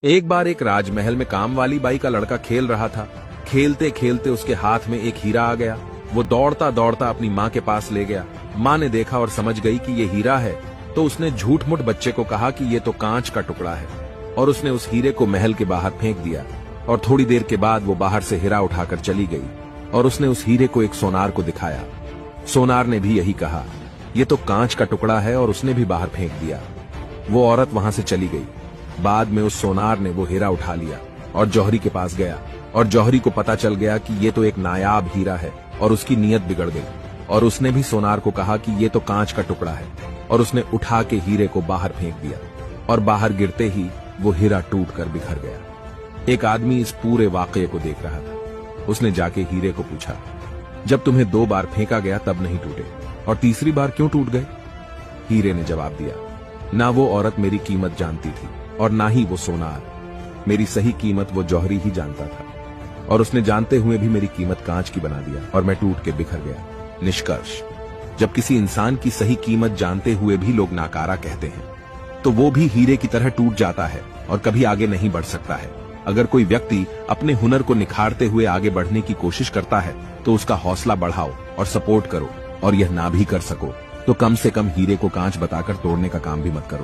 एक बार एक राजमहल में काम वाली बाई का लड़का खेल रहा था। खेलते खेलते उसके हाथ में एक हीरा आ गया। वो दौड़ता दौड़ता अपनी माँ के पास ले गया। माँ ने देखा और समझ गई कि ये हीरा है, तो उसने झूठ मूठ बच्चे को कहा कि ये तो कांच का टुकड़ा है, और उसने उस हीरे को महल के बाहर फेंक दिया। और थोड़ी देर के बाद वो बाहर से हीरा उठाकर चली गई, और उसने उस हीरे को एक सोनार को दिखाया। सोनार ने भी यही कहा, ये तो कांच का टुकड़ा है, और उसने भी बाहर फेंक दिया। वो औरत वहां से चली गई। बाद में उस सोनार ने वो हीरा उठा लिया और जौहरी के पास गया, और जौहरी को पता चल गया कि ये तो एक नायाब हीरा है, और उसकी नीयत बिगड़ गई। और उसने भी सोनार को कहा कि ये तो कांच का टुकड़ा है, और उसने उठा के हीरे को बाहर फेंक दिया, और बाहर गिरते ही वो हीरा टूटकर बिखर गया। एक आदमी इस पूरे वाकये को देख रहा था। उसने जाके हीरे को पूछा, जब तुम्हें 2 बार फेंका गया तब नहीं टूटे, और तीसरी बार क्यों टूट गए? हीरे ने जवाब दिया, ना वो औरत मेरी कीमत जानती थी, और ना ही वो सोनार। मेरी सही कीमत वो जौहरी ही जानता था, और उसने जानते हुए भी मेरी कीमत कांच की बना दिया, और मैं टूट के बिखर गया। निष्कर्ष, जब किसी इंसान की सही कीमत जानते हुए भी लोग नाकारा कहते हैं, तो वो भी हीरे की तरह टूट जाता है और कभी आगे नहीं बढ़ सकता है। अगर कोई व्यक्ति अपने हुनर को निखारते हुए आगे बढ़ने की कोशिश करता है, तो उसका हौसला बढ़ाओ और सपोर्ट करो, और यह ना भी कर सको तो कम से कम हीरे को कांच बताकर तोड़ने का काम भी मत करो।